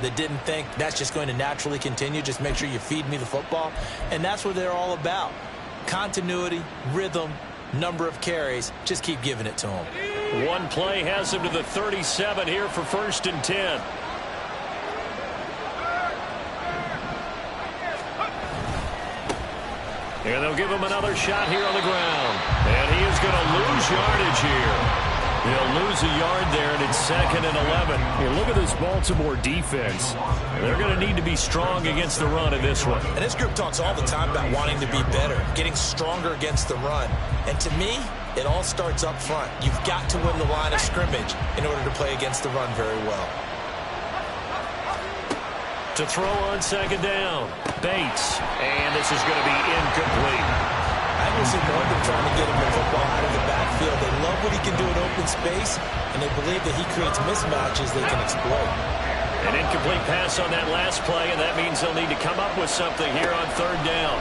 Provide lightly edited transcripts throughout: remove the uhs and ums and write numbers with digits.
that didn't think that's just going to naturally continue. Just make sure you feed me the football. And that's what they're all about. Continuity, rhythm, number of carries. Just keep giving it to them. One play has him to the 37 here for 1st and 10. And they'll give him another shot here on the ground. And he is going to lose yardage here. He'll lose a yard there, and it's 2nd and 11. Here, look at this Baltimore defense. They're going to need to be strong against the run in this one. And this group talks all the time about wanting to be better, getting stronger against the run. And to me, it all starts up front. You've got to win the line of scrimmage in order to play against the run very well. To throw on 2nd down, Bates, and this is going to be incomplete. I will see more than trying to get him the football out of the backfield. They love what he can do in open space, and they believe that he creates mismatches they can exploit. An incomplete pass on that last play, and that means they'll need to come up with something here on 3rd down.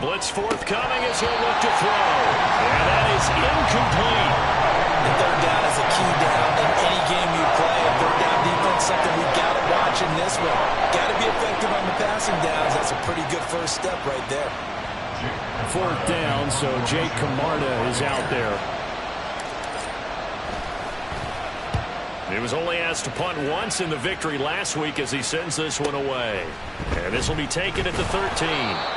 Blitz forthcoming as he'll look to throw, and that is incomplete. And 3rd down is a key down in any game you play. And 3rd down defense, something we've got to watch in this one. Got to be effective on the passing downs. That's a pretty good first step right there. 4th down, so Jake Camarda is out there. He was only asked to punt once in the victory last week as he sends this one away. And this will be taken at the 13.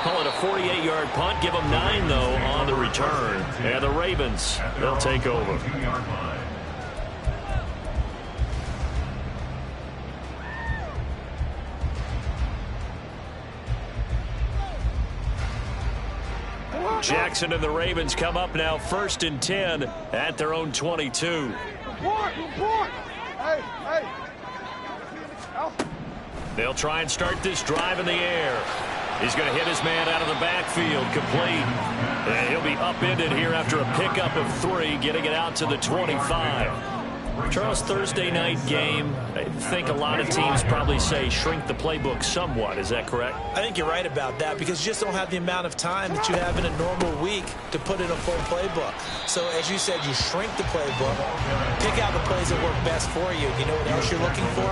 Call it a 48-yard punt. Give them 9, though, on the return. And the Ravens, they'll take over. Jackson and the Ravens come up now 1st and 10 at their own 22. They'll try and start this drive in the air. He's going to hit his man out of the backfield, complete. And he'll be upended here after a pickup of 3, getting it out to the 25. Charles, Thursday night game, I think a lot of teams probably say shrink the playbook somewhat. Is that correct? I think you're right about that because you just don't have the amount of time that you have in a normal week to put in a full playbook. So, as you said, you shrink the playbook, pick out the plays that work best for you. You know what else you're looking for?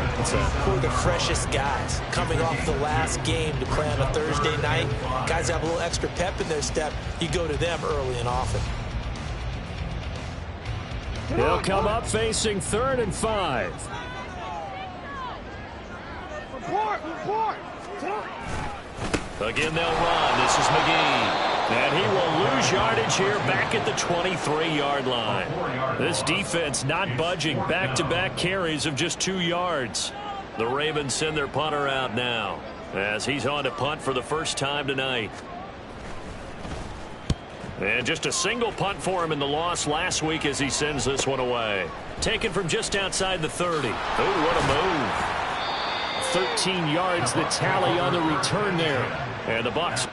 Who are the freshest guys coming off the last game to play on a Thursday night? Guys have a little extra pep in their step. You go to them early and often. He'll come up facing 3rd and 5. Again, they'll run. This is McGee. And he will lose yardage here back at the 23-yard line. This defense not budging. Back-to-back carries of just 2 yards. The Ravens send their punter out now as he's on to punt for the first time tonight. And just a single punt for him in the loss last week as he sends this one away. Taken from just outside the 30. Oh, what a move. 13 yards the tally on the return there. And the Bucs.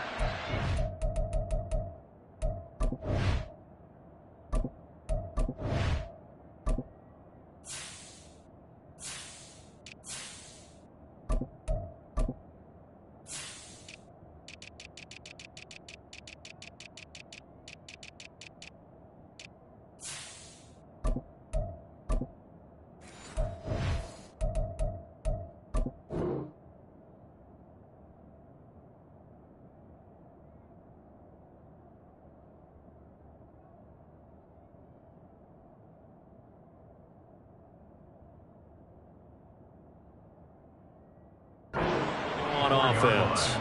Offense.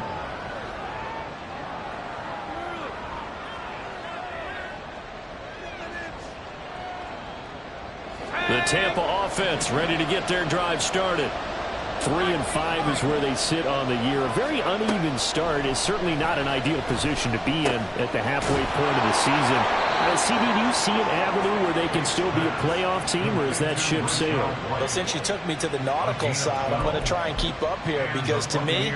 The Tampa offense ready to get their drive started. 3 and 5 is where they sit on the year. A very uneven start is certainly not an ideal position to be in at the halfway point of the season. CD, do you see an avenue where they can still be a playoff team, or is that ship sailed? Well, since you took me to the nautical side, I'm going to try and keep up here because, to me,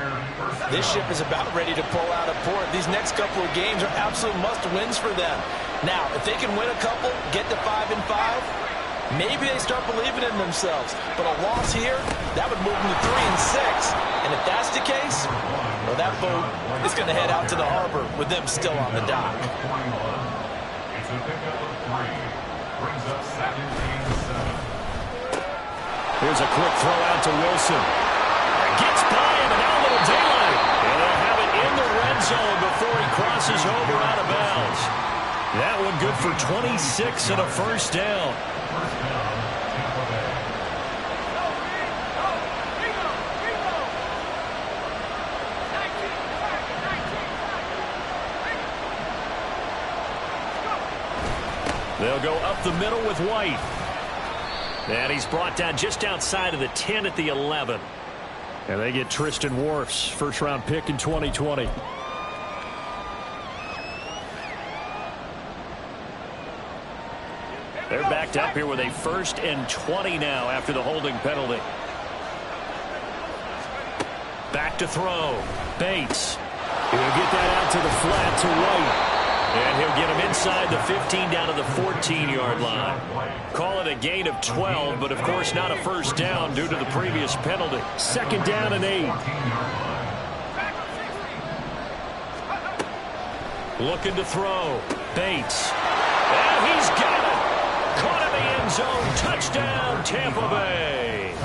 this ship is about ready to pull out of port. These next couple of games are absolute must-wins for them. Now, if they can win a couple, get to 5 and 5, maybe they start believing in themselves. But a loss here, that would move them to 3 and 6. And if that's the case, well, that boat is going to head out to the harbor with them still on the dock. A pickup of 3 brings up 2nd and 7. Here's a quick throw out to Wilson. gets by him, and now a little daylight. And they'll have it in the red zone before he crosses over out of bounds. That one good for 26 and a first down. They'll go up the middle with White. And he's brought down just outside of the 10 at the 11. And they get Tristan Wirfs, first-round pick in 2020. They're backed up here with a 1st and 20 now after the holding penalty. Back to throw. Bates. He'll get that out to the flat to White. And he'll get him inside the 15 down to the 14-yard line. Call it a gain of 12, but of course not a first down due to the previous penalty. 2nd down and 8. Looking to throw. Bates. And he's got it. Caught in the end zone. Touchdown, Tampa Bay.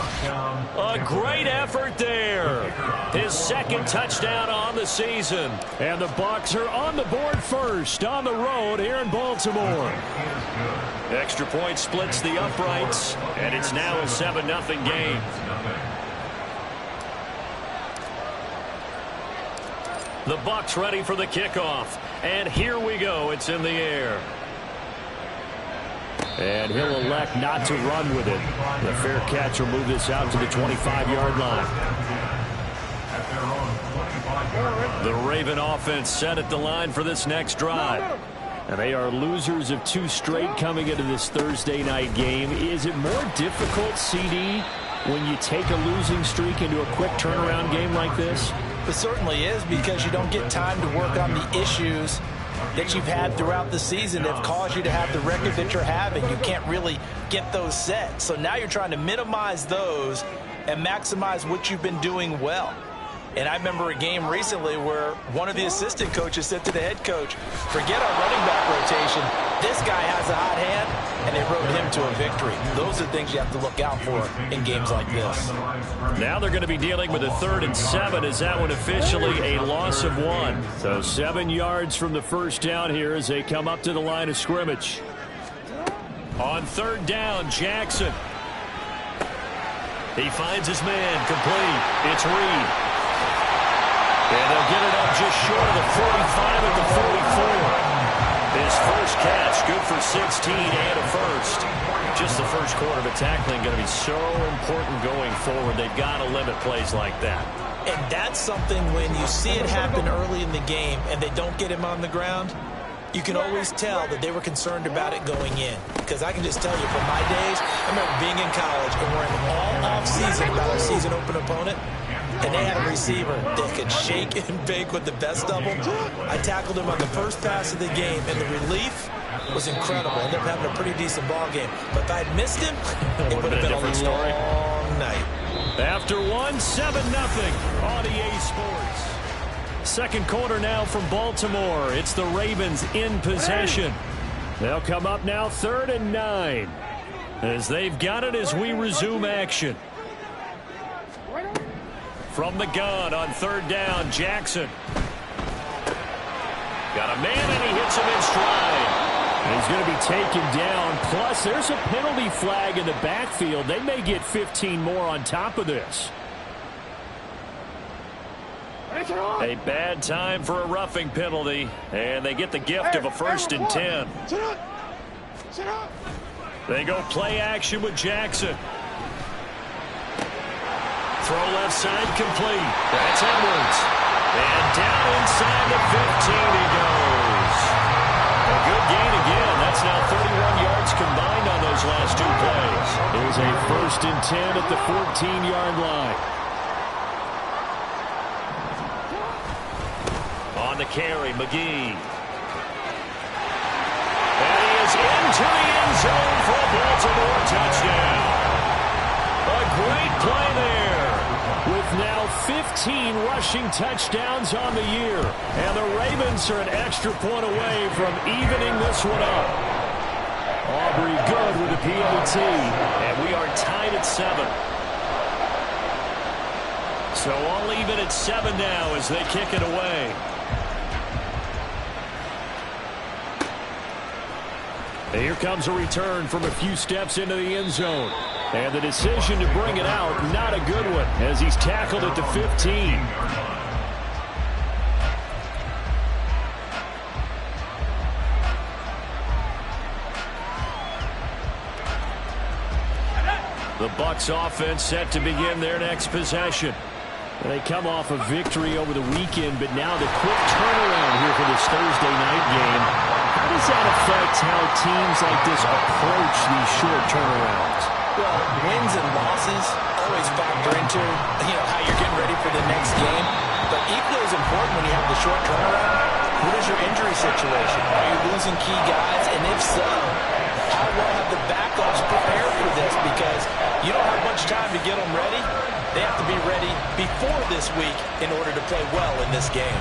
A great effort there. His 2nd touchdown on the season. And the Bucs are on the board first on the road here in Baltimore. Extra point splits the uprights, and it's now a 7-0 game. The Bucs ready for the kickoff. And here we go. It's in the air. And he'll elect not to run with it. The fair catch will move this out to the 25-yard line. The Raven offense set at the line for this next drive. And they are losers of 2 straight coming into this Thursday night game. Is it more difficult, CD, when you take a losing streak into a quick turnaround game like this? It certainly is, because you don't get time to work on the issues that you've had throughout the season that have caused you to have the record that you're having. You can't really get those set. So now you're trying to minimize those and maximize what you've been doing well. And I remember a game recently where one of the assistant coaches said to the head coach, forget our running back rotation. This guy has a hot hand, and they rode him to a victory. Those are things you have to look out for in games like this. Now they're going to be dealing with a 3rd and 7. Is that one officially a loss of 1? So 7 yards from the first down here as they come up to the line of scrimmage. On 3rd down, Jackson. He finds his man complete. It's Reed. And they'll get it up just short of the 45 at the 44. His first catch, good for 16 and a first. Just the first quarter, but tackling going to be so important going forward. They've got to limit plays like that. And that's something when you see it happen early in the game and they don't get him on the ground, you can always tell that they were concerned about it going in. Because I can just tell you from my days, I remember being in college and worrying all off-season about our season open opponent. And they had a receiver that could shake and bake with the best of them. I tackled him on the first pass of the game, and the relief was incredible. I ended up having a pretty decent ball game. But if I had missed him, it would have been a long night. After 7-0 on EA Sports. 2nd quarter now from Baltimore. It's the Ravens in possession. They'll come up now 3rd and 9 as they've got it as we resume action. From the gun on 3rd down, Jackson. Got a man, and he hits him in stride. He's going to be taken down. Plus, there's a penalty flag in the backfield. They may get 15 more on top of this. A bad time for a roughing penalty, and they get the gift of a 1st and 10. They go play action with Jackson. Throw left side complete. That's Edwards. And down inside the 15 he goes. A good gain again. That's now 31 yards combined on those last 2 plays. Here's a 1st and 10 at the 14-yard line. On the carry, McGee. And he is into the end zone for a Baltimore touchdown. A great play there. With now 15 rushing touchdowns on the year. And the Ravens are an extra point away from evening this one up. Aubrey good with a PAT. And we are tied at 7. So all even at 7 now as they kick it away. And here comes a return from a few steps into the end zone. And the decision to bring it out, not a good one, as he's tackled at the 15. The Bucs offense set to begin their next possession. They come off a victory over the weekend, but now the quick turnaround here for this Thursday night game. How does that affect how teams like this approach these short turnarounds? Well, wins and losses always factor into, how you're getting ready for the next game. But equally as important when you have the short turnaround, what is your injury situation? Are you losing key guys? And if so, how well have the backups prepared for this? Because you don't have much time to get them ready. They have to be ready before this week in order to play well in this game.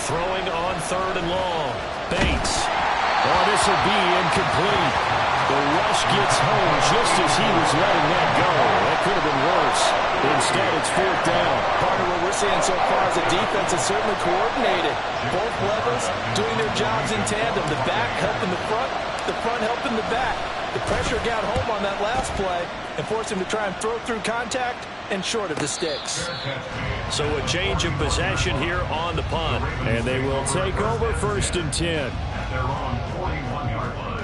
Throwing on 3rd and long. Bates. Oh, this will be incomplete. The rush gets home just as he was letting that go. That could have been worse. Instead, it's 4th down. Part of what we're seeing so far is the defense is certainly coordinated. Both levels doing their jobs in tandem. The back helping the front helping the back. The pressure got home on that last play and forced him to try and throw through contact and short of the sticks. So a change of possession here on the punt. And they will take over 1st and 10. They're on 41-yard line.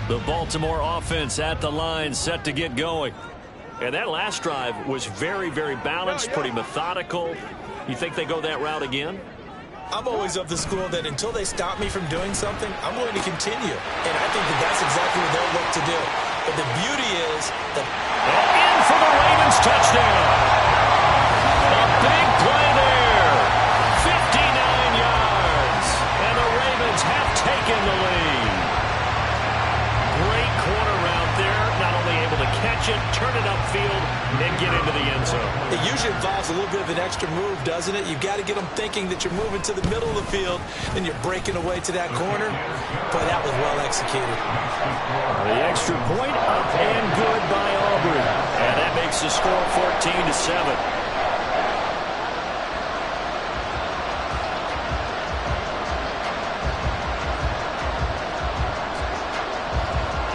The Baltimore offense at the line, set to get going. And that last drive was very, very balanced, pretty methodical. You think they go that route again? I'm always of the school that until they stop me from doing something, I'm going to continue. And I think that that's exactly what they'll look to do. But the beauty is that... And in for the Ravens touchdown. A big play there. 59 yards. And the Ravens have taken the lead. Great corner route there. Not only able to catch it, turn it upfield, and get into the end zone. It usually involves a little bit of an extra move, doesn't it? You've got to get them thinking that you're moving to the middle of the field and you're breaking away to that corner. But that was well executed. The extra point up and good by Aubrey. And that makes the score 14-7.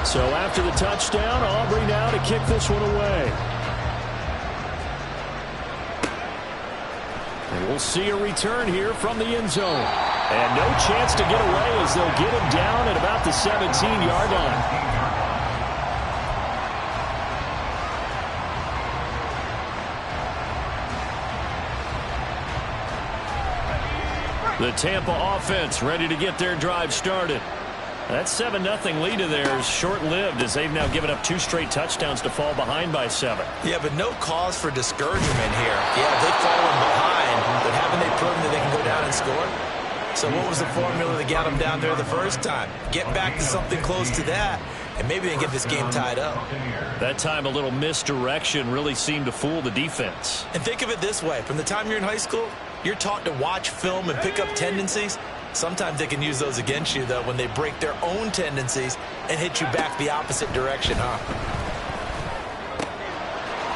So after the touchdown, Aubrey now to kick this one away. And we'll see a return here from the end zone. And no chance to get away as they'll get him down at about the 17-yard line. The Tampa offense ready to get their drive started. That 7-0 lead of theirs short-lived as they've now given up 2 straight touchdowns to fall behind by 7. Yeah, but no cause for discouragement here. Yeah, they've fallen behind, but haven't they proven that they can go down and score? So what was the formula that got them down there the first time? Get back to something close to that, and maybe they can get this game tied up. That time a little misdirection really seemed to fool the defense. And think of it this way. From the time you're in high school, you're taught to watch film and pick up tendencies. Sometimes they can use those against you, though, when they break their own tendencies and hit you back the opposite direction, huh?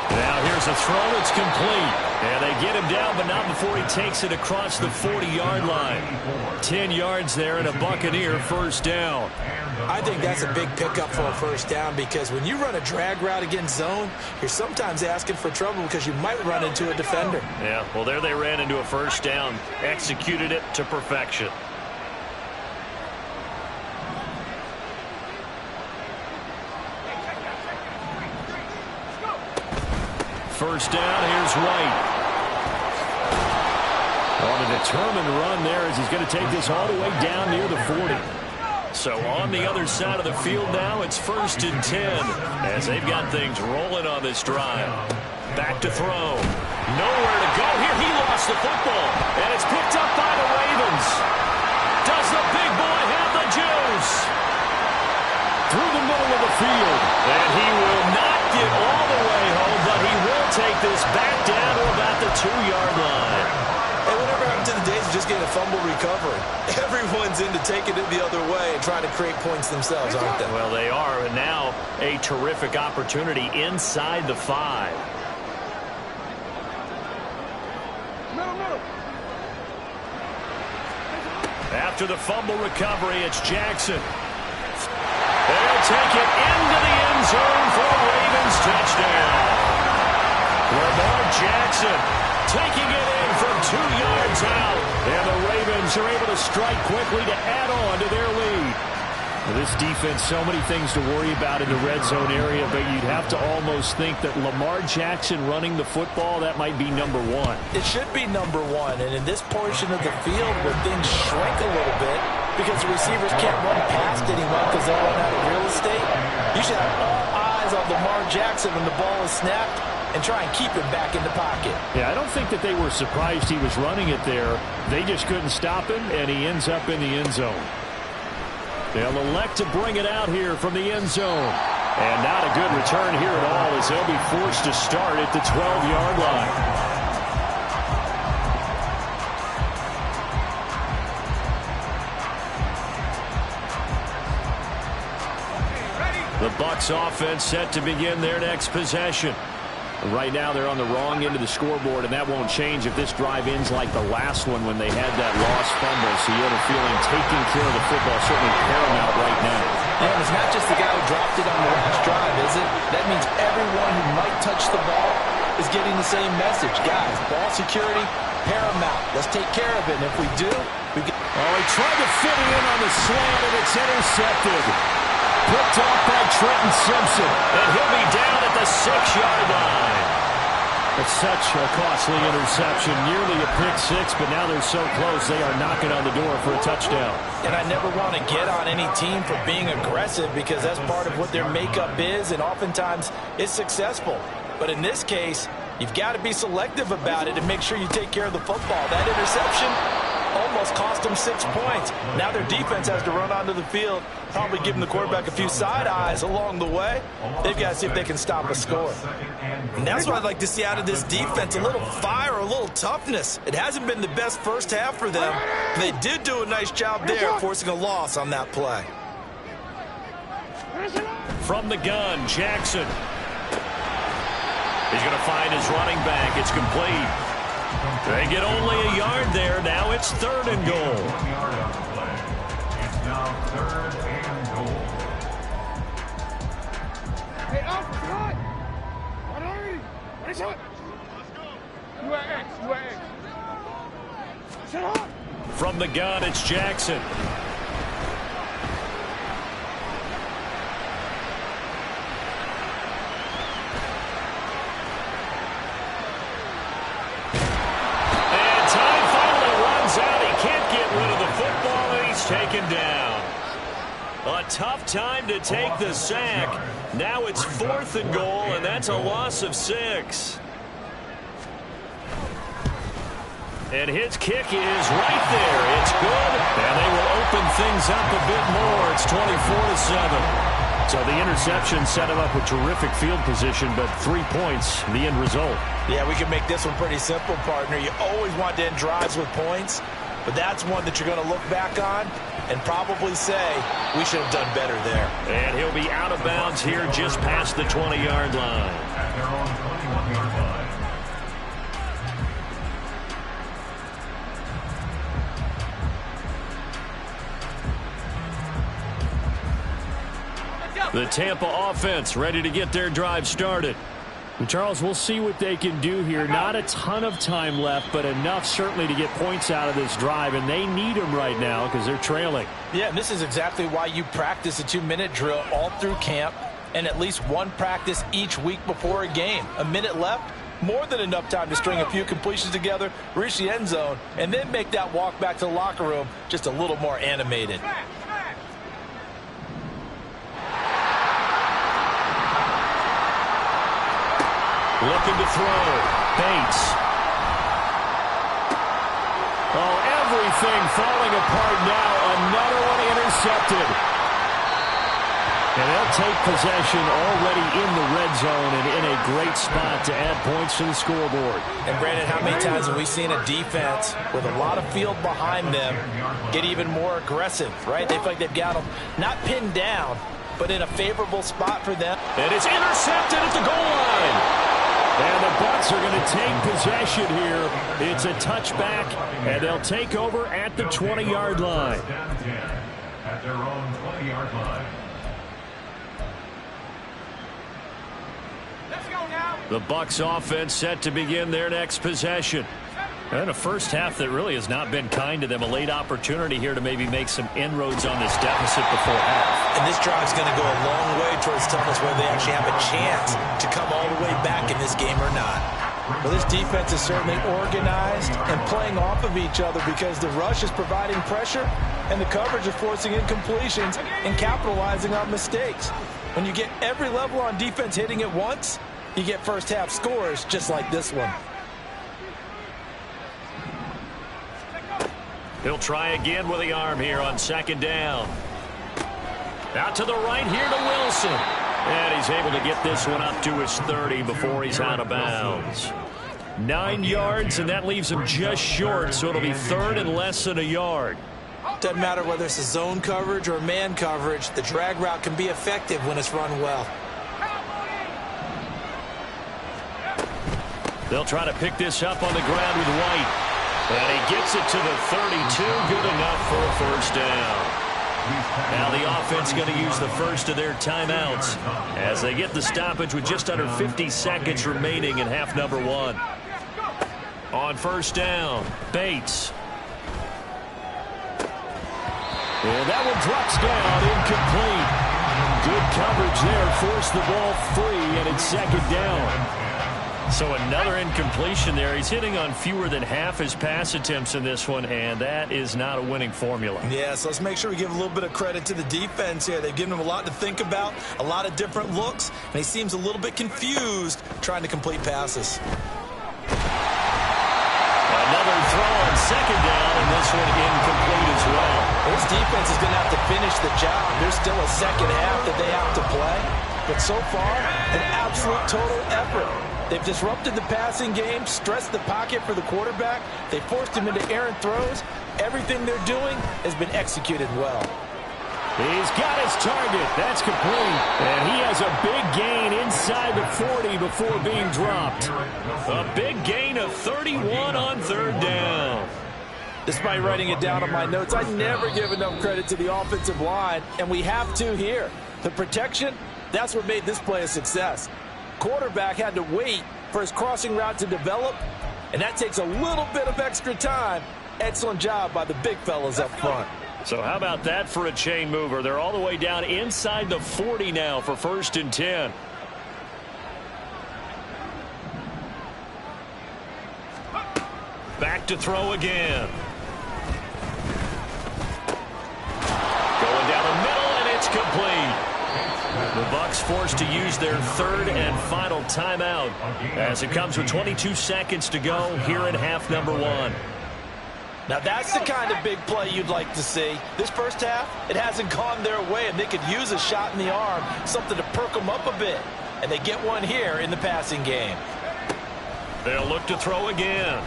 Now here's a throw. It's complete. And they get him down, but not before he takes it across the 40-yard line. 10 yards there and a Buccaneer first down. I think that's a big pickup for a first down because when you run a drag route against zone, you're sometimes asking for trouble because you might run into a defender. Yeah, well, there they ran into a first down. Executed it to perfection. First down, here's White. On a determined run there as he's going to take this all the way down near the 40. So on the other side of the field now, it's 1st and 10 as they've got things rolling on this drive. Back to throw. Nowhere to go here. He lost the football, and it's picked up by the Ravens. Does the big boy have the juice? Through the middle of the field, and he will not get all the way home, but he take this back down to about the 2-yard line. Hey, whatever happened to the days of just getting a fumble recovery? Everyone's into taking it the other way and trying to create points themselves, aren't they? Well, they are, and now a terrific opportunity inside the 5. After the fumble recovery, it's Jackson. They'll take it into the end zone for a Ravens touchdown. Lamar Jackson taking it in from 2 yards out. And the Ravens are able to strike quickly to add on to their lead. This defense, so many things to worry about in the red zone area, but you'd have to almost think that Lamar Jackson running the football, that might be number 1. It should be number 1, and in this portion of the field where things shrink a little bit because the receivers can't run past anyone because they'll run out of real estate, you should have all eyes on Lamar Jackson when the ball is snapped and try and keep him back in the pocket. Yeah, I don't think that they were surprised he was running it there. They just couldn't stop him, and he ends up in the end zone. They'll elect to bring it out here from the end zone. And not a good return here at all as they'll be forced to start at the 12-yard line. The Bucs offense set to begin their next possession. Right now they're on the wrong end of the scoreboard, and that won't change if this drive ends like the last one when they had that lost fumble. So you have a feeling taking care of the football certainly paramount right now. Yeah, and it's not just the guy who dropped it on the last drive, is it? That means everyone who might touch the ball is getting the same message. Guys, ball security, paramount. Let's take care of it, and if we do, we get... Oh, he tried to fit it in on the slant, and it's intercepted. Picked off by Trenton Simpson, and he'll be down at the 6-yard line. It's such a costly interception, nearly a pick 6, but now they're so close they are knocking on the door for a touchdown. And I never want to get on any team for being aggressive because that's part of what their makeup is, and oftentimes it's successful. But in this case, you've got to be selective about it and make sure you take care of the football. That interception almost cost them 6 points. Now their defense has to run onto the field, probably giving the quarterback a few side eyes along the way. They've got to see if they can stop a score. And that's what I'd like to see out of this defense, a little fire, a little toughness. It hasn't been the best first half for them. They did do a nice job there, forcing a loss on that play. From the gun, Jackson. He's going to find his running back. It's complete. They get only a yard there. Now it's 3rd and goal. It's now 3rd and goal. Hey, up, hot. What are you? What is it? You are X. You are X. Shut up. From the gun, it's Jackson. Taken down. A tough time to take the sack. Now it's 4th and goal, and that's a loss of 6. And his kick is right there. It's good, and they will open things up a bit more. It's 24-7. So the interception set him up with terrific field position, but 3 points, the end result. Yeah, we can make this one pretty simple, partner. You always want to end drives with points. But that's one that you're going to look back on and probably say, we should have done better there. And he'll be out of bounds here just past the 20-yard line. At their own 21-yard line. The Tampa offense ready to get their drive started. And Charles, we'll see what they can do here. Not a ton of time left, but enough certainly to get points out of this drive, and they need them right now because they're trailing. Yeah, and this is exactly why you practice a 2-minute drill all through camp and at least one practice each week before a game. A minute left, more than enough time to string a few completions together, reach the end zone, and then make that walk back to the locker room just a little more animated. Looking to throw. Bates. Oh, everything falling apart now. Another one intercepted. And they'll take possession already in the red zone and in a great spot to add points to the scoreboard. And Brandon, how many times have we seen a defense with a lot of field behind them get even more aggressive, right? They feel like they've got them not pinned down, but in a favorable spot for them. And it's intercepted at the goal line. And the Bucs are going to take possession here. It's a touchback, and they'll take over at the 20-yard line. At their own 20-yard line. The Bucs offense set to begin their next possession. And a first half that really has not been kind to them. A late opportunity here to maybe make some inroads on this deficit before half. And this drive's going to go a long way towards telling us whether they actually have a chance to come all the way back in this game or not. Well, this defense is certainly organized and playing off of each other because the rush is providing pressure and the coverage is forcing incompletions and capitalizing on mistakes. When you get every level on defense hitting at once, you get first half scores just like this one. He'll try again with the arm here on second down. Out to the right here to Wilson. And he's able to get this one up to his 30 before he's out of bounds. 9 yards, and that leaves him just short, so it'll be third and less than a yard. Doesn't matter whether it's a zone coverage or man coverage, the drag route can be effective when it's run well. They'll try to pick this up on the ground with White. And he gets it to the 32, good enough for a first down. Now the offense going to use the first of their timeouts as they get the stoppage with just under 50 seconds remaining in half number one. On first down, Bates. And that one drops down, incomplete. Good coverage there, forced the ball free, and it's second down. So another incompletion there. He's hitting on fewer than half his pass attempts in this one, and that is not a winning formula. Yeah, so let's make sure we give a little bit of credit to the defense here. They've given him a lot to think about, a lot of different looks, and he seems a little bit confused trying to complete passes. Another throw on second down, and this one incomplete as well. This defense is going to have to finish the job. There's still a second half that they have to play, but so far, an absolute total effort. They've disrupted the passing game, stressed the pocket for the quarterback. They forced him into errant throws. Everything they're doing has been executed well. He's got his target. That's complete. And he has a big gain inside the 40 before being dropped. A big gain of 31 on third down. Despite writing it down on my notes, I never give enough credit to the offensive line, and we have to here. The protection, that's what made this play a success. Quarterback had to wait for his crossing route to develop, and that takes a little bit of extra time. Excellent job by the big fellas up front. So how about that for a chain mover? They're all the way down inside the 40 now for first and 10. Back to throw again. Going down the middle, and it's complete. The Bucs forced to use their third and final timeout as it comes with 22 seconds to go here in half number one. Now that's the kind of big play you'd like to see. This first half, it hasn't gone their way, and they could use a shot in the arm, something to perk them up a bit. And they get one here in the passing game. They'll look to throw again.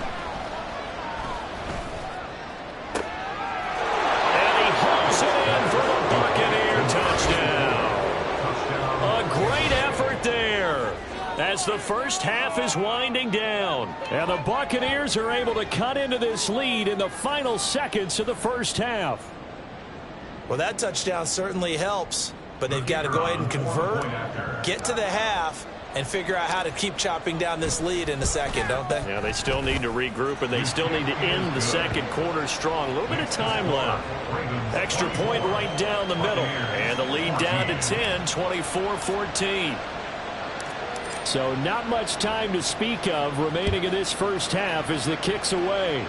And he hooks it in for the Buccaneer touchdown. A great effort there as the first half is winding down. And the Buccaneers are able to cut into this lead in the final seconds of the first half. Well, that touchdown certainly helps, but they've got to go ahead and convert, get to the half, and figure out how to keep chopping down this lead in the second, don't they? Yeah, they still need to regroup, and they still need to end the second quarter strong. A little bit of time left. Extra point right down the middle. And the lead down to 10, 24-14. So not much time to speak of remaining in this first half as the kick's away.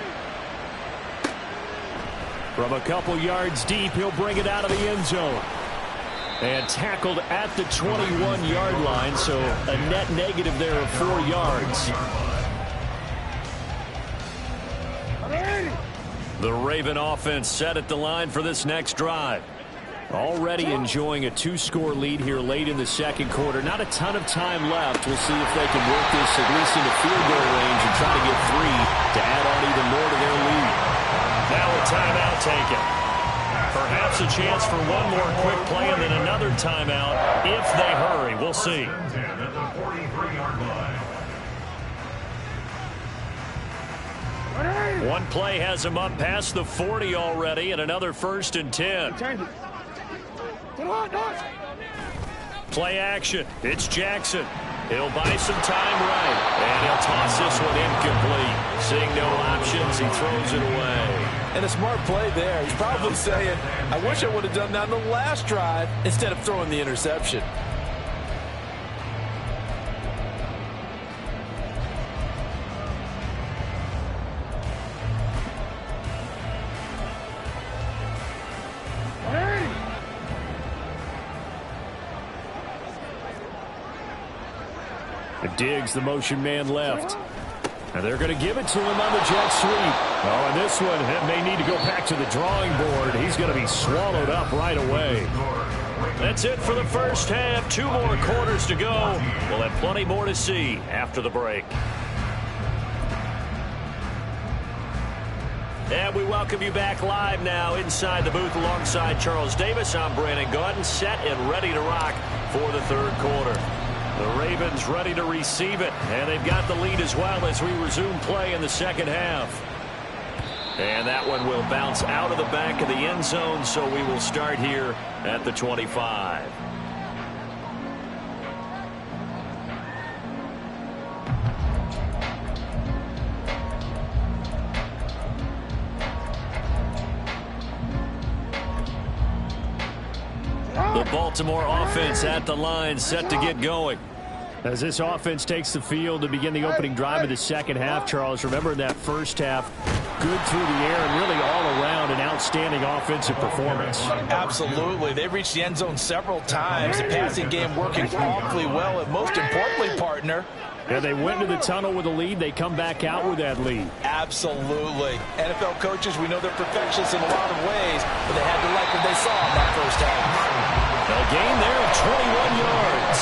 From a couple yards deep, he'll bring it out of the end zone. And tackled at the 21-yard line, so a net negative there of 4 yards. The Raven offense set at the line for this next drive. Already enjoying a 2-score lead here late in the second quarter. Not a ton of time left. We'll see if they can work this at least into field goal range and try to get 3 to add on even more to their lead. Now a timeout taken. Perhaps a chance for one more quick play and then another timeout if they hurry. We'll see. One play has him up past the 40 already, and another 1st and 10. Play action. It's Jackson. He'll buy some time right, and he'll toss this one incomplete. Seeing no options, he throws it away. And a smart play there. He's probably saying, I wish I would have done that on the last drive instead of throwing the interception. Diggs, the motion man left. And they're going to give it to him on the jet sweep. Oh, and this one may need to go back to the drawing board. He's going to be swallowed up right away. That's it for the first half. 2 more quarters to go. We'll have plenty more to see after the break. And we welcome you back live now inside the booth alongside Charles Davis. I'm Brandon Gaudin, set and ready to rock for the third quarter. The Ravens ready to receive it, and they've got the lead as well as we resume play in the second half. And that one will bounce out of the back of the end zone, so we will start here at the 25. The Baltimore offense at the line, set to get going. As this offense takes the field to begin the opening drive of the second half, Charles, remember in that first half, good through the air and really all around an outstanding offensive performance. Absolutely. They reached the end zone several times. The passing game working awfully well, and most importantly, partner, yeah, they went to the tunnel with a lead. They come back out with that lead. Absolutely. NFL coaches, we know they're perfectionists in a lot of ways, but they had to like what they saw in that first half. A gain there of 21 yards.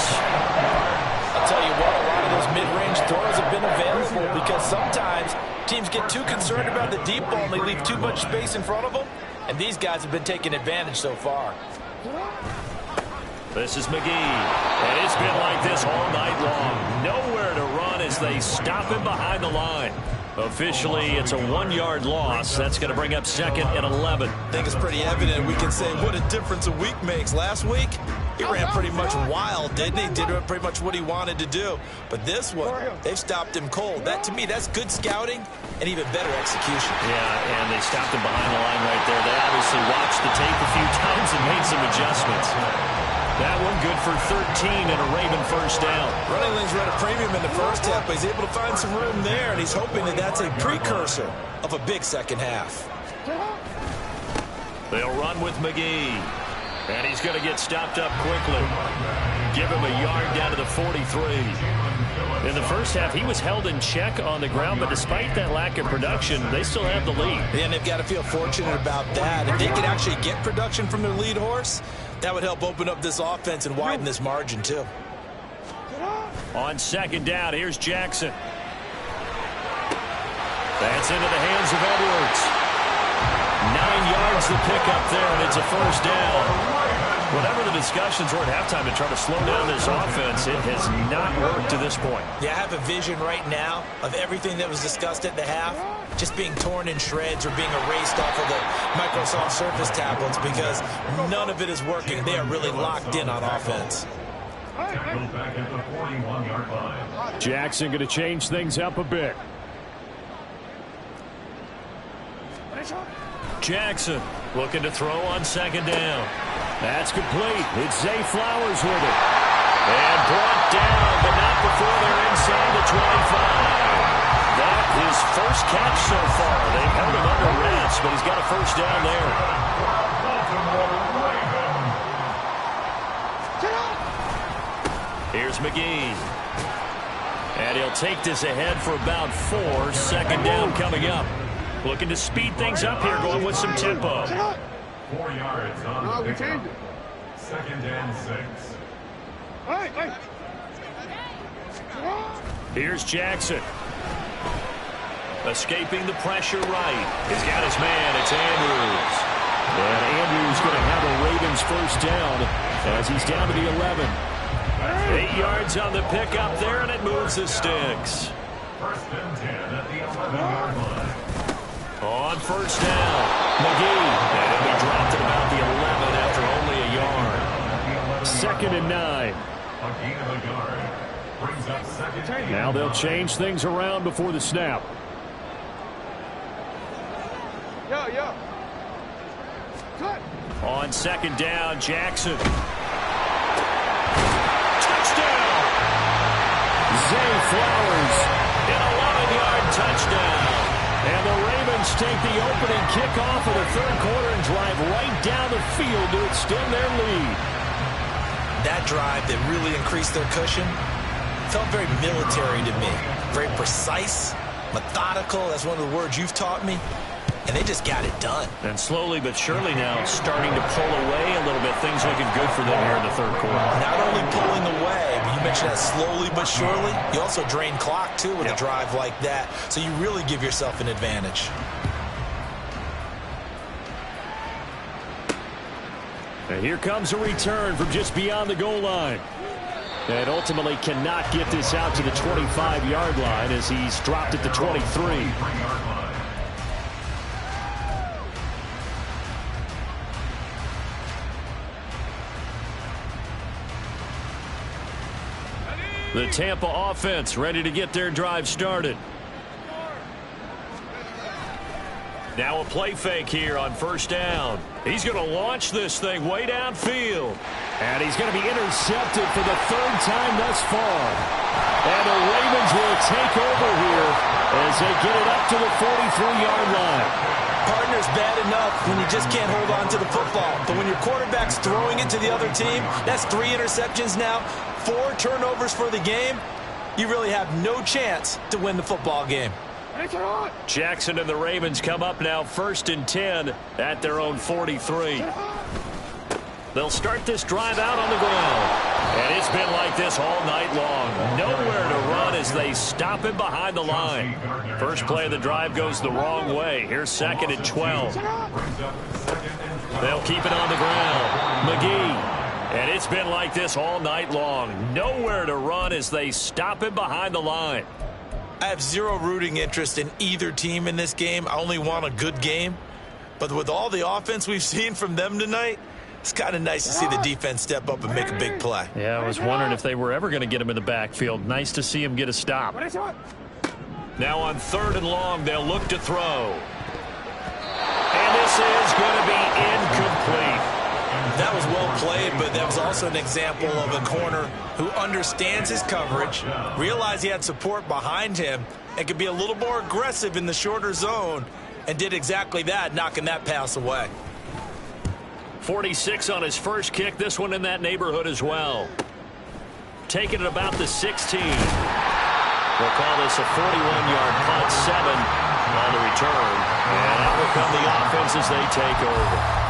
I'll tell you what, a lot of those mid-range throws have been available because sometimes teams get too concerned about the deep ball and they leave too much space in front of them, and these guys have been taking advantage so far. This is McGee, and it's been like this all night long. Nowhere to run as they stop him behind the line. Officially, it's a 1-yard loss. That's going to bring up 2nd and 11. I think it's pretty evident. We can say what a difference a week makes. Last week, he ran pretty much wild, didn't he? Did pretty much what he wanted to do. But this one, they've stopped him cold. That, to me, that's good scouting and even better execution. Yeah, and they stopped him behind the line right there. They obviously watched the tape a few times and made some adjustments. That one good for 13 and a Raven first down. Running lanes were at a premium in the first half, but he's able to find some room there, and he's hoping that that's a precursor of a big second half. They'll run with McGee, and he's going to get stopped up quickly. Give him a yard down to the 43. In the first half, he was held in check on the ground, but despite that lack of production, they still have the lead. And they've got to feel fortunate about that. If they can actually get production from their lead horse, that would help open up this offense and widen this margin, too. On second down, here's Jackson. That's into the hands of Edwards. 9 yards to pick up there, and it's a first down. Whatever the discussions were at halftime to try to slow down this offense, it has not worked to this point. Yeah, I have a vision right now of everything that was discussed at the half just being torn in shreds or being erased off of the Microsoft Surface tablets because none of it is working. They are really locked in on offense. Jackson going to change things up a bit. Jackson looking to throw on second down. That's complete. It's Zay Flowers with it. And brought down, but not before they're inside the 25. That his first catch so far. They've held him under wraps, but he's got a first down there. Here's McGee. And he'll take this ahead for about 4. Second down coming up. Looking to speed things up here, going with some tempo. 4 yards on No, the we pickup. changed it. 2nd and 6. Hey, hey. Here's Jackson. Escaping the pressure right. He's got his man. It's Andrews. And Andrews going to have a Ravens first down as he's down to the 11. 8 yards on the pickup there, and it moves the sticks. 1st and 10 at the 11-yard line. On first down, McGee. And he'll be dropped at about the 11 after only a yard. 2nd and 9. A gain of a yard. Brings up 2nd and 8. Now they'll change things around before the snap. Yo. Cut. On 2nd down, Jackson. Touchdown! Zay Flowers, an 11-yard touchdown. And the Ravens take the opening kickoff of the third quarter and drive right down the field to extend their lead. That drive that really increased their cushion felt very military to me. Very precise, methodical. That's one of the words you've taught me. And they just got it done. And slowly but surely now starting to pull away a little bit. Things looking good for them here in the third quarter. Not only pulling away, but you mentioned that slowly but surely. You also drain clock, too, with a drive like that. So you really give yourself an advantage. And here comes a return from just beyond the goal line. And ultimately cannot get this out to the 25-yard line as he's dropped at the 23. The Tampa offense ready to get their drive started. Now a play fake here on first down. He's going to launch this thing way downfield. And he's going to be intercepted for the third time thus far. And the Ravens will take over here as they get it up to the 43-yard line. Partner's bad enough when you just can't hold on to the football. But when your quarterback's throwing it to the other team, that's 3 interceptions now, 4 turnovers for the game. You really have no chance to win the football game. Jackson and the Ravens come up now 1st and 10 at their own 43. They'll start this drive out on the ground. And it's been like this all night long. Nowhere to run as they stop him behind the line. First play of the drive goes the wrong way. Here's 2nd and 12. They'll keep it on the ground. McGee. And it's been like this all night long. Nowhere to run as they stop him behind the line. I have zero rooting interest in either team in this game. I only want a good game. But with all the offense we've seen from them tonight, it's kind of nice to see the defense step up and make a big play. Yeah, I was wondering if they were ever going to get him in the backfield. Nice to see him get a stop. Now on 3rd and long, they'll look to throw. And this is going to be incomplete. That was well played, but that was also an example of a corner who understands his coverage, realized he had support behind him, and could be a little more aggressive in the shorter zone, and did exactly that, knocking that pass away. 46 on his first kick, this one in that neighborhood as well. Taking it about the 16. We'll call this a 41-yard punt, 7 on the return. And out will come the offense as they take over.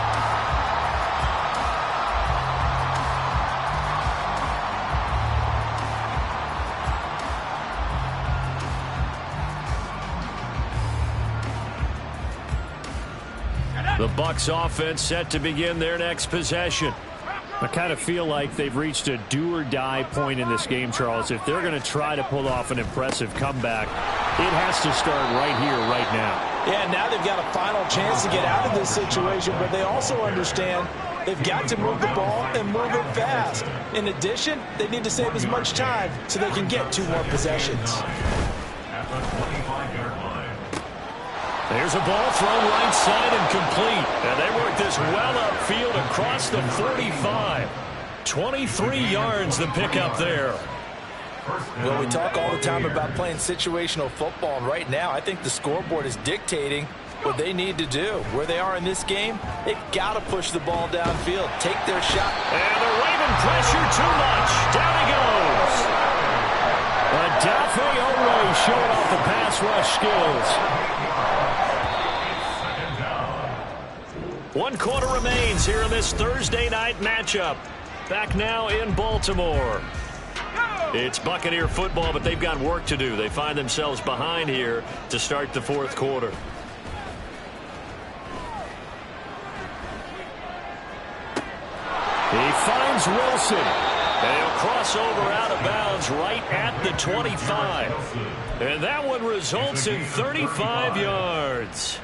The Bucs offense set to begin their next possession. I kind of feel like they've reached a do-or-die point in this game, Charles. If they're going to try to pull off an impressive comeback, it has to start right here, right now. Yeah, now they've got a final chance to get out of this situation, but they also understand they've got to move the ball and move it fast. In addition, they need to save as much time so they can get 2 more possessions. At the 25-yard line. There's a ball thrown right side and complete. And they work this well upfield across the 45. 23 yards the pickup there. Well, we talk all the time about playing situational football. And right now, I think the scoreboard is dictating what they need to do. Where they are in this game, they've got to push the ball downfield, take their shot. And the Raven pressure too much. Down he goes. Adafe Owe showing off the pass rush skills. 1 quarter remains here in this Thursday night matchup. Back now in Baltimore. It's Buccaneer football, but they've got work to do. They find themselves behind here to start the 4th quarter. He finds Wilson. And he'll cross over out of bounds right at the 25. And that one results in 35 yards.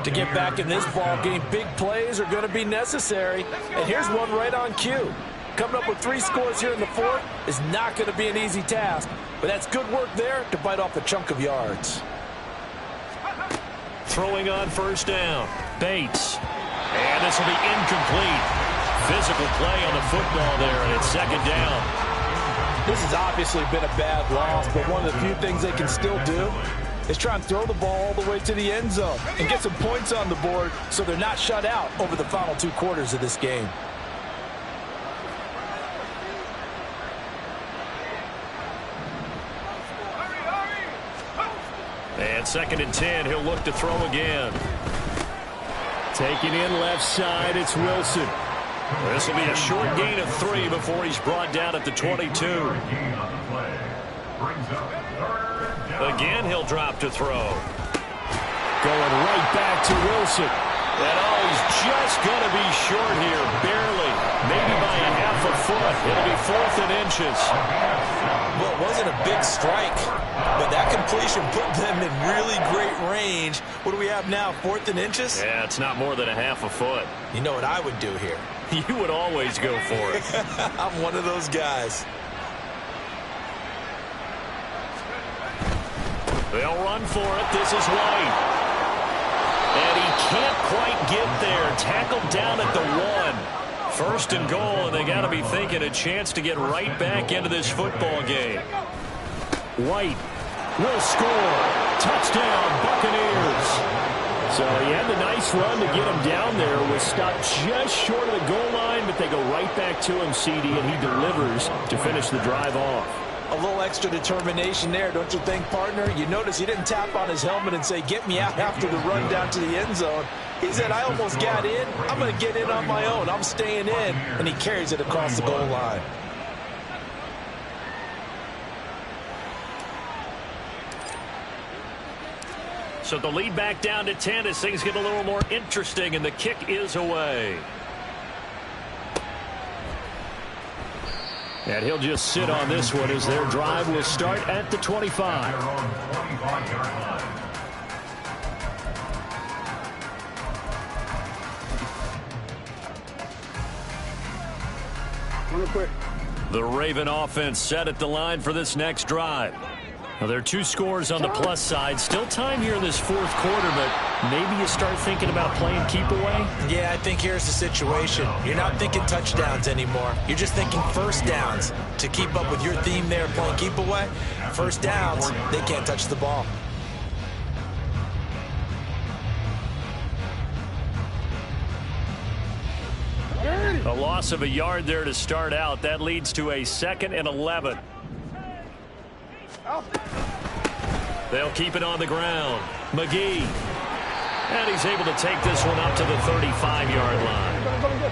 To get back in this ball game, big plays are going to be necessary. And here's one right on cue. Coming up with 3 scores here in the 4th is not going to be an easy task. But that's good work there to bite off a chunk of yards. Throwing on 1st down. Bates. And this will be incomplete. Physical play on the football there, and it's 2nd down. This has obviously been a bad loss, but one of the few things they can still do is try and throw the ball all the way to the end zone and get some points on the board so they're not shut out over the final 2 quarters of this game. And 2nd and 10, he'll look to throw again. Taking in left side, it's Wilson. This will be a short gain of 3 before he's brought down at the 22. Again, he'll drop to throw. Going right back to Wilson. And he's just going to be short here, barely. Maybe by a half a foot. It'll be 4th and inches. Well, it wasn't a big strike, but that completion put them in really great range. What do we have now, 4th and inches? Yeah, it's not more than a half a foot. You know what I would do here? You would always go for it. I'm one of those guys. They'll run for it. This is White. And he can't quite get there. Tackled down at the 1. 1st and goal, and they got to be thinking a chance to get right back into this football game. White will score. Touchdown, Buccaneers. So he had the nice run to get him down there. Was stopped just short of the goal line, but they go right back to him, CD, and he delivers to finish the drive off. A little extra determination there, don't you think, partner? You notice he didn't tap on his helmet and say, get me out after the run down to the end zone. He said, I almost got in. I'm going to get in on my own. I'm staying in. And he carries it across the goal line. So the lead back down to 10 as things get a little more interesting, and the kick is away. And he'll just sit on this one as their drive will start at the 25. Real quick. The Raven offense set at the line for this next drive. Now, there are 2 scores on the plus side. Still time here in this 4th quarter, but maybe you start thinking about playing keep away? Yeah, I think here's the situation. You're not thinking touchdowns anymore. You're just thinking 1st downs. To keep up with your theme there, playing keep away, 1st downs, they can't touch the ball. A loss of a yard there to start out. That leads to a 2nd and 11. They'll keep it on the ground. McGee. And he's able to take this one up to the 35-yard line.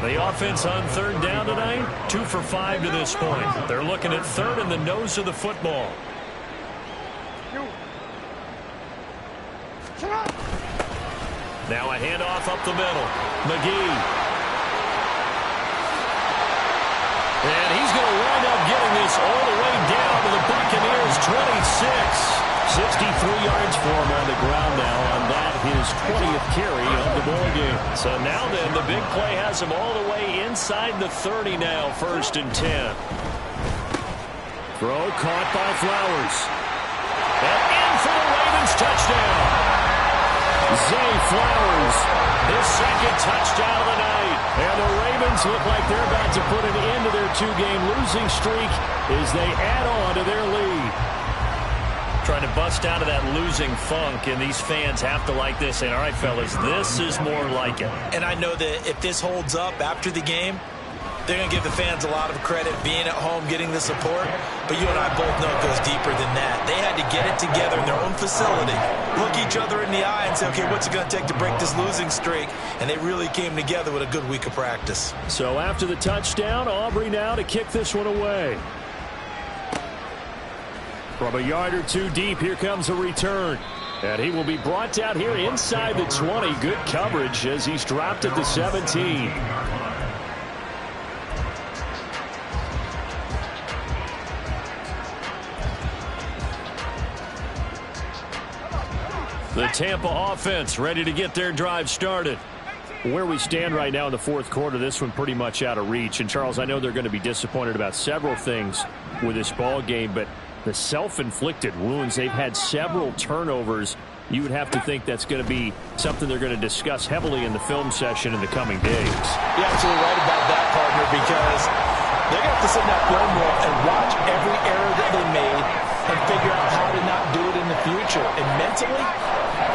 The offense on 3rd down tonight, 2 for 5 to this point. They're looking at 3rd in the nose of the football. Now a handoff up the middle. McGee. And he's going to wind up getting this all the way down to the Buccaneers' 26. 63 yards for him on the ground now on that, his 20th carry of the ball game. So now then, the big play has him all the way inside the 30 now, 1st and 10. Throw caught by Flowers. And in for the Ravens touchdown. Zay Flowers, his 2nd touchdown of the night. And the Ravens look like they're about to put an end to their 2-game losing streak as they add on to their lead. Trying to bust out of that losing funk, and these fans have to like this. And all right, fellas, this is more like it. And I know that if this holds up after the game, They're going to give the fans a lot of credit being at home, getting the support. But you and I both know it goes deeper than that. They had to get it together in their own facility, look each other in the eye and say, okay, what's it going to take to break this losing streak? And they really came together with a good week of practice. So after the touchdown, Aubrey now to kick this one away. From a yard or two deep, here comes a return. And he will be brought down here inside the 20. Good coverage as he's dropped at the 17. The Tampa offense ready to get their drive started. Where we stand right now in the fourth quarter, this one pretty much out of reach. And, Charles, I know they're going to be disappointed about several things with this ball game, but the self-inflicted wounds, they've had several turnovers. You would have to think that's going to be something they're going to discuss heavily in the film session in the coming days. You're absolutely right about that, partner, because they're going to have to sit in that film room and watch every error that they made and figure out how to not do it in the future. And mentally,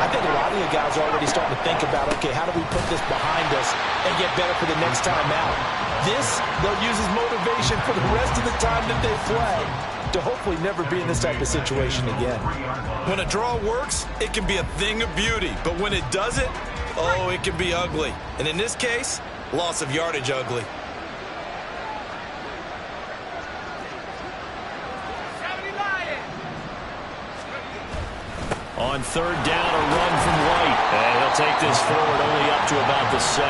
I think a lot of the guys are already starting to think about, okay, how do we put this behind us and get better for the next time out? This, they'll use as motivation for the rest of the time that they play to hopefully never be in this type of situation again. When a draw works, it can be a thing of beauty. But when it doesn't, oh, it can be ugly. And in this case, loss of yardage ugly. On third down, a run from White. And he'll take this forward only up to about the 7.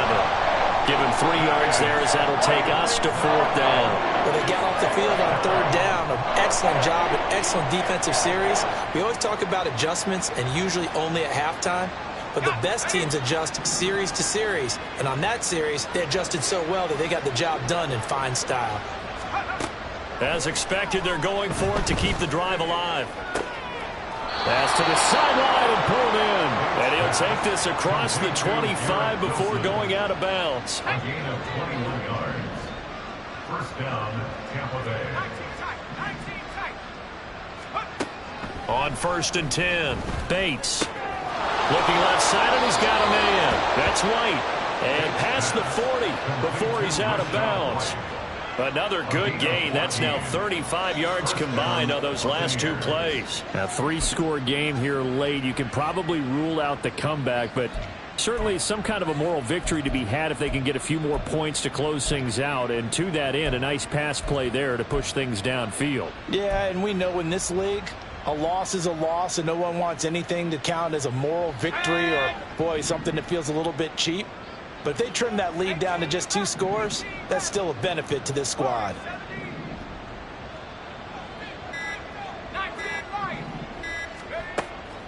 Give him 3 yards there as that'll take us to fourth down. Well, they got off the field on third down. An excellent job, an excellent defensive series. We always talk about adjustments and usually only at halftime. But the best teams adjust series to series. And on that series, they adjusted so well that they got the job done in fine style. As expected, they're going for it to keep the drive alive. Pass to the sideline and pulled in. And he'll take this across the 25 before going out of bounds. A gain of 21 yards. First down, Tampa Bay. On 1st and 10, Bates. Looking left side, and he's got a man. That's White. And past the 40 before he's out of bounds. Another good gain. That's now 35 yards combined on those last 2 plays. A 3-score game here late. You can probably rule out the comeback, but certainly some kind of a moral victory to be had if they can get a few more points to close things out. And to that end, a nice pass play there to push things downfield. Yeah, and we know in this league, a loss is a loss, and no one wants anything to count as a moral victory or, boy, something that feels a little bit cheap. But if they trim that lead down to just 2 scores, that's still a benefit to this squad.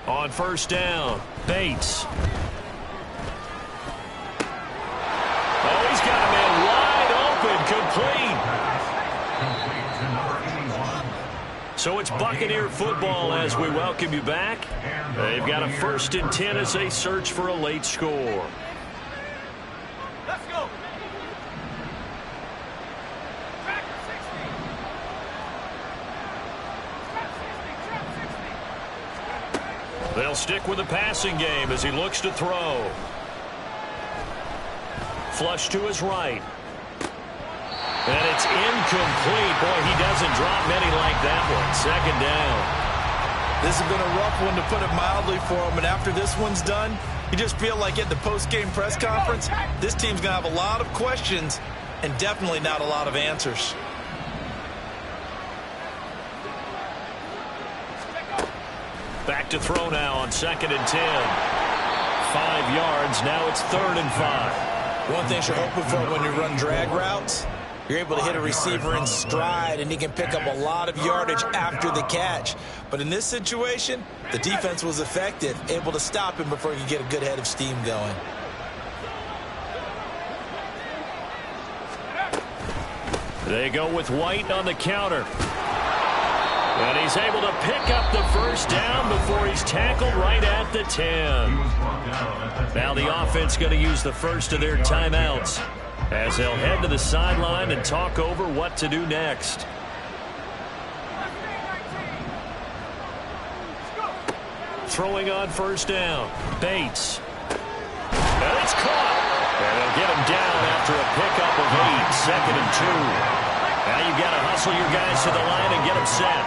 On 1st down, Bates. Oh, he's got a man wide open, complete. So it's Buccaneer football as we welcome you back. They've got a 1st and 10 as they search for a late score. They'll stick with the passing game as he looks to throw. Flush to his right. And it's incomplete. Boy, he doesn't drop many like that one. 2nd down. This has been a rough one, to put it mildly, for him. And after this one's done, you just feel like at the post-game press conference, this team's going to have a lot of questions and definitely not a lot of answers. Back to throw now on 2nd and 10. 5 yards. Now it's 3rd and 5. One thing you're hoping for when you run drag routes, you're able to hit a receiver in stride, and he can pick up a lot of yardage after the catch. But in this situation, the defense was effective, able to stop him before he could get a good head of steam going. They go with White on the counter. And he's able to pick up the 1st down before he's tackled right at the 10. Now the offense going to use the first of their timeouts as they'll head to the sideline and talk over what to do next. Throwing on 1st down, Bates. And it's caught. And they'll get him down after a pickup of 8. 2nd and 2. Now you've got to hustle your guys to the line and get them set.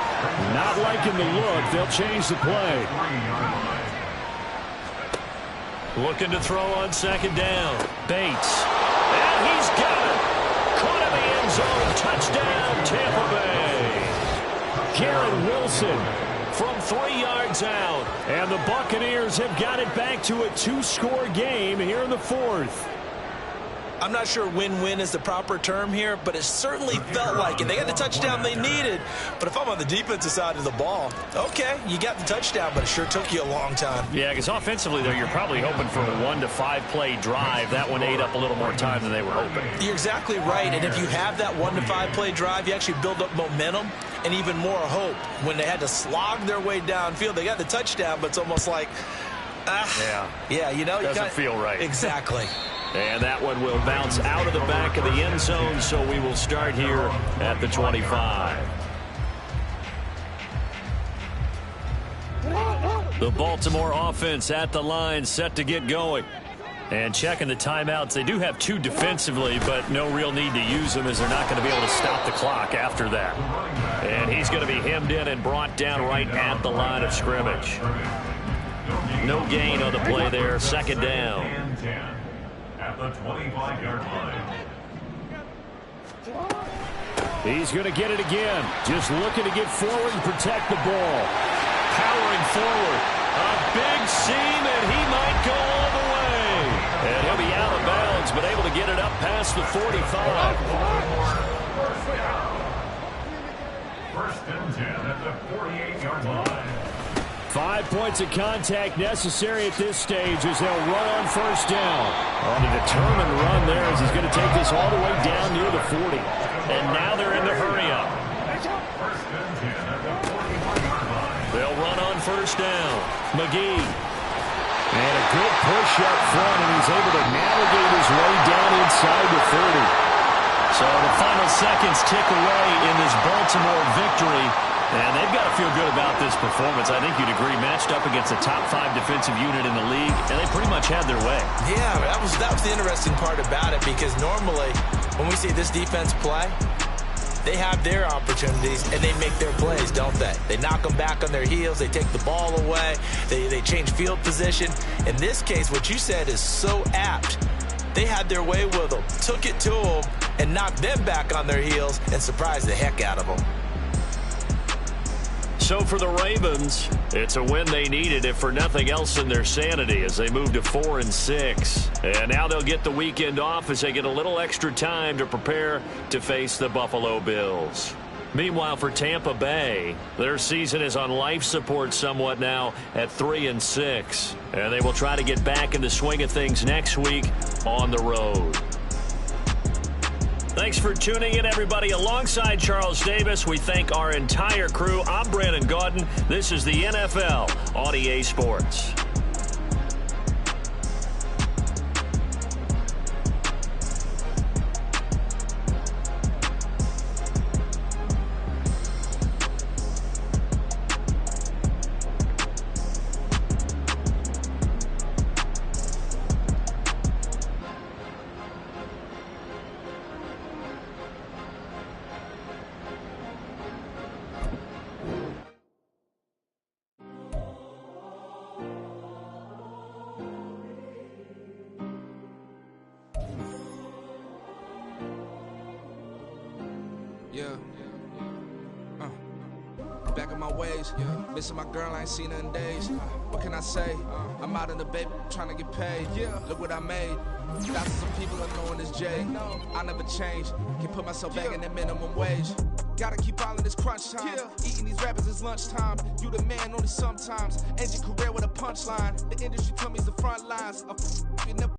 Not liking the look. They'll change the play. Looking to throw on 2nd down. Bates. And he's got it. Caught in the end zone. Touchdown, Tampa Bay. Garrett Wilson from 3 yards out. And the Buccaneers have got it back to a 2-score game here in the 4th. I'm not sure win-win is the proper term here, but it certainly felt like it. They got the touchdown they needed, but if I'm on the defensive side of the ball, okay, you got the touchdown, but it sure took you a long time. Yeah, because offensively, though, you're probably hoping for a 1 to 5 play drive. That one ate up a little more time than they were hoping. You're exactly right, and if you have that 1 to 5 play drive, you actually build up momentum and even more hope. When they had to slog their way downfield, they got the touchdown, but it's almost like, yeah, you know, doesn't feel right. Exactly. And that one will bounce out of the back of the end zone, so we will start here at the 25. The Baltimore offense at the line, set to get going. And checking the timeouts, they do have 2 defensively, but no real need to use them as they're not going to be able to stop the clock after that. And he's going to be hemmed in and brought down right at the line of scrimmage. No gain on the play there, 2nd down. At the 25-yard line. He's going to get it again. Just looking to get forward and protect the ball. Powering forward. A big seam, and he might go all the way. And he'll be out of bounds, but able to get it up past the 45. First and 10 at the 48-yard line. 5 points of contact necessary at this stage as they'll run on 1st down. On a determined run there as he's going to take this all the way down near the 40. And now they're in the hurry-up. First and 10 at the 45-yard line. They'll run on 1st down. McGee. And a good push up front, and he's able to navigate his way down inside the 30. So the final seconds tick away in this Baltimore victory. And they've got to feel good about this performance. I think you'd agree, matched up against the top 5 defensive unit in the league, and they pretty much had their way. Yeah, that was the interesting part about it, because normally when we see this defense play, they have their opportunities and they make their plays, don't they? They knock them back on their heels. They take the ball away. They change field position. In this case, what you said is so apt. They had their way with them, took it to them, and knocked them back on their heels and surprised the heck out of them. So for the Ravens, it's a win they needed, if for nothing else in their sanity, as they move to 4-6. And now they'll get the weekend off as they get a little extra time to prepare to face the Buffalo Bills. Meanwhile, for Tampa Bay, their season is on life support somewhat now at 3-6. And they will try to get back in the swing of things next week on the road. Thanks for tuning in, everybody. Alongside Charles Davis, we thank our entire crew. I'm Brandon Gaudin. This is the NFL on EA Sports. Back in my ways, missing my girl, I ain't seen her in days. What can I say? I'm out in the baby, trying to get paid. Look what I made. Thousands of people are knowing this J. I never change. Can put myself back in that minimum wage. Gotta keep all of this crunch time. Eating these rappers is lunchtime. You the man only sometimes. End your career with a punchline. The industry tell me the front lines.